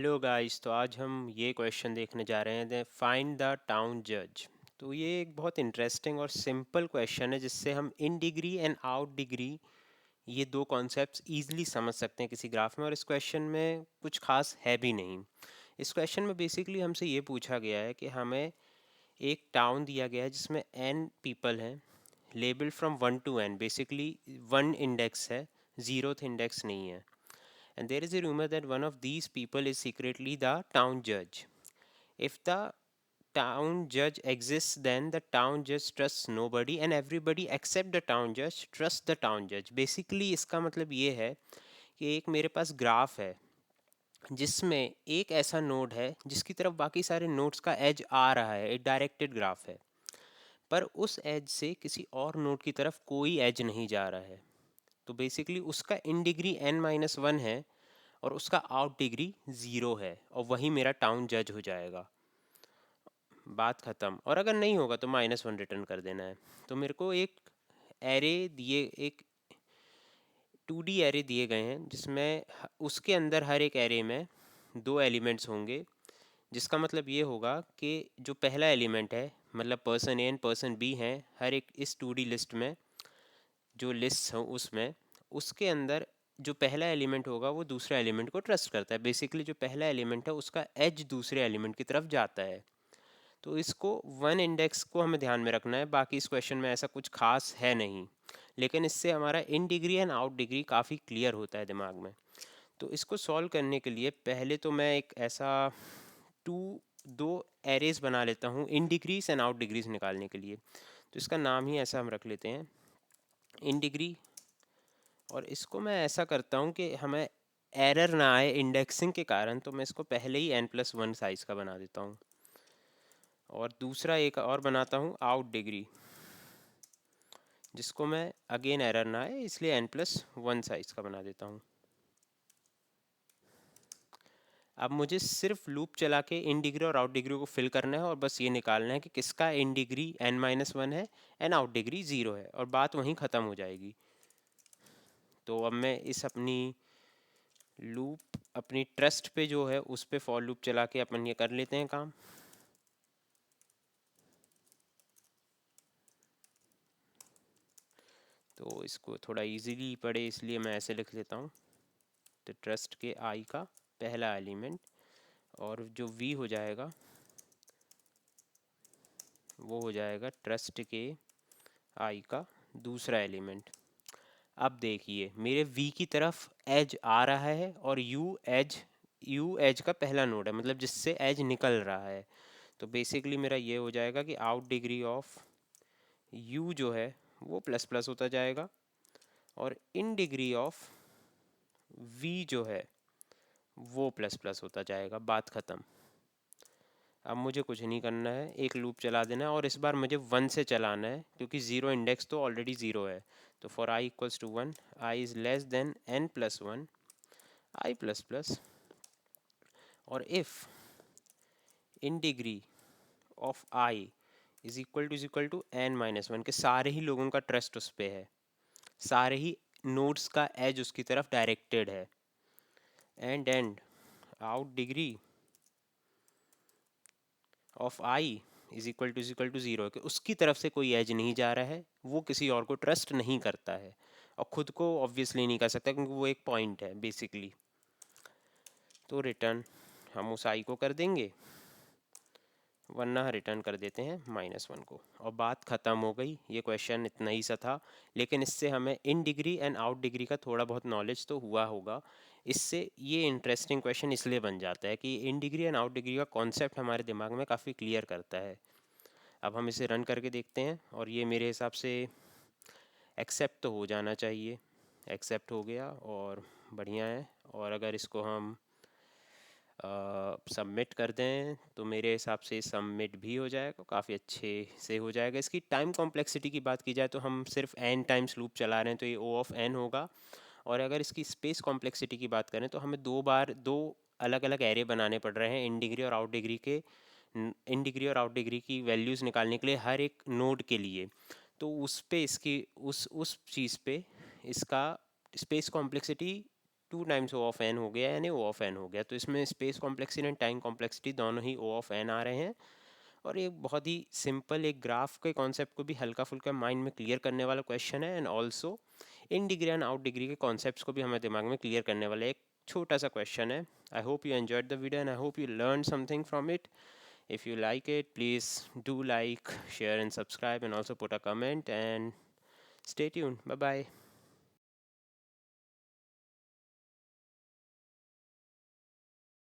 Hello guys, तो आज हम ये क्वेश्चन देखने जा रहे हैं, फाइंड द टाउन जज। तो ये एक बहुत इंटरेस्टिंग और सिंपल क्वेश्चन है जिससे हम in degree and out degree ये दो कॉन्सेप्ट्स इजीली समझ सकते हैं किसी ग्राफ में। और इस क्वेश्चन में कुछ खास है भी नहीं। इस क्वेश्चन में बेसिकली हमसे ये पूछा गया है कि हमें एक टाउन दिया गया है जिसमें n पीपल हैं, labelled from 1 to n। Basically 1 index है, 0th इंडेक्स नहीं है। And there is a rumor that one of these people is secretly the town judge. If the town judge exists, then the town judge trusts nobody and everybody except the town judge trusts the town judge. Basically इसका मतलब ये है कि एक मेरे पास graph है जिसमें एक ऐसा नोड है जिसकी तरफ बाकी सारे नोड्स का एज आ रहा है, एक डायरेक्टेड ग्राफ है, पर उस एज से किसी और नोड की तरफ कोई एज नहीं जा रहा है। तो बेसिकली उसका इन डिग्री n-1 है और उसका आउट डिग्री 0 है, और वही मेरा टाउन जज हो जाएगा। बात ख़त्म। और अगर नहीं होगा तो -1 रिटर्न कर देना है। तो मेरे को एक 2D एरे दिए गए हैं जिसमें उसके अंदर हर एक एरे में दो एलिमेंट्स होंगे, जिसका मतलब ये होगा कि जो पहला एलिमेंट है, मतलब person A and person B हैं हर एक इस 2D लिस्ट में, जो लिस्ट हो उसमें, उसके अंदर जो पहला एलिमेंट होगा वो दूसरा एलिमेंट को ट्रस्ट करता है। बेसिकली जो पहला एलिमेंट है उसका एज दूसरे एलिमेंट की तरफ जाता है। तो इसको 1 इंडेक्स को हमें ध्यान में रखना है, बाकी इस क्वेश्चन में ऐसा कुछ खास है नहीं, लेकिन इससे हमारा in degree and out degree काफ़ी क्लियर होता है दिमाग में। तो इसको सॉल्व करने के लिए पहले तो मैं एक ऐसा टू दो एरेज बना लेता हूँ इन डिग्रीज एंड आउट डिग्रीज निकालने के लिए। तो इसका नाम ही ऐसा हम रख लेते हैं, इन डिग्री। और इसको मैं ऐसा करता हूँ कि हमें एरर ना आए इंडेक्सिंग के कारण, तो मैं इसको पहले ही n+1 साइज़ का बना देता हूँ। और दूसरा एक और बनाता हूँ आउट डिग्री, जिसको मैं अगेन एरर ना आए इसलिए n+1 साइज़ का बना देता हूँ। अब मुझे सिर्फ लूप चला के इन डिग्री और आउट डिग्री को फिल करना है और बस ये निकालना है कि किसका इन डिग्री n-1 है एंड आउट डिग्री 0 है, और बात वहीं ख़त्म हो जाएगी। तो अब मैं इस अपनी लूप अपनी ट्रस्ट पे जो है उस पे फॉर लूप चला के अपन ये कर लेते हैं काम। तो इसको थोड़ा इजीली पढ़े इसलिए मैं ऐसे लिख लेता हूँ। तो ट्रस्ट के आई का पहला एलिमेंट और जो वी हो जाएगा वो हो जाएगा ट्रस्ट के आई का दूसरा एलिमेंट। अब देखिए मेरे v की तरफ एज आ रहा है और u एज का पहला नोड है, मतलब जिससे एज निकल रहा है। तो बेसिकली मेरा ये हो जाएगा कि आउट डिग्री ऑफ u जो है वो प्लस प्लस होता जाएगा और इन डिग्री ऑफ v जो है वो प्लस प्लस होता जाएगा। बात ख़त्म। अब मुझे कुछ नहीं करना है, एक लूप चला देना है और इस बार मुझे 1 से चलाना है क्योंकि 0 इंडेक्स तो ऑलरेडी 0 है। तो for i equals to 1, i is less than n+1 i plus plus, और if in degree of i is equal to n-1 के सारे ही लोगों का ट्रस्ट उस पर है, सारे ही नोड्स का एज उसकी तरफ डायरेक्टेड है, and out degree of i is equal to 0 कि उसकी तरफ से कोई एज नहीं जा रहा है, वो किसी और को ट्रस्ट नहीं करता है और ख़ुद को ऑब्वियसली नहीं कर सकता क्योंकि वो एक पॉइंट है बेसिकली। तो रिटर्न हम उस i को कर देंगे, वरना रिटर्न कर देते हैं -1 को, और बात ख़त्म हो गई। ये क्वेश्चन इतना ही सा था, लेकिन इससे हमें in degree and out degree का थोड़ा बहुत नॉलेज तो हुआ होगा। इससे ये इंटरेस्टिंग क्वेश्चन इसलिए बन जाता है कि in degree and out degree का कॉन्सेप्ट हमारे दिमाग में काफ़ी क्लियर करता है। अब हम इसे रन करके देखते हैं और ये मेरे हिसाब से एक्सेप्ट तो हो जाना चाहिए। एक्सेप्ट हो गया और बढ़िया है। और अगर इसको हम सबमिट कर दें तो मेरे हिसाब से सबमिट भी हो जाएगा, काफ़ी अच्छे से हो जाएगा। इसकी टाइम कॉम्प्लेक्सिटी की बात की जाए तो हम सिर्फ n टाइम्स लूप चला रहे हैं तो ये O ऑफ n होगा। और अगर इसकी स्पेस कॉम्प्लेक्सिटी की बात करें तो हमें दो अलग अलग एरे बनाने पड़ रहे हैं इन डिग्री और आउट डिग्री के, इन डिग्री और आउट डिग्री की वैल्यूज़ निकालने के लिए हर एक नोड के लिए। तो उस पे इसकी उस चीज़ पे इसका space complexity two times O of N हो गया यानी ओ ऑफ एन हो गया। तो इसमें space complexity and time complexity दोनों ही ओ ऑफ एन आ रहे हैं। और ये बहुत ही सिंपल एक ग्राफ के कॉन्सेप्ट को भी हल्का फुल्का माइंड में क्लियर करने वाला क्वेश्चन है, and also in degree and out degree के कॉन्सेप्ट्स को भी हमें दिमाग में क्लियर करने वाला एक छोटा सा क्वेश्चन है। I hope you enjoyed the video and I hope you learn something from it. If you like it, please do like, share, and subscribe, and also put a comment. And stay tuned. Bye bye.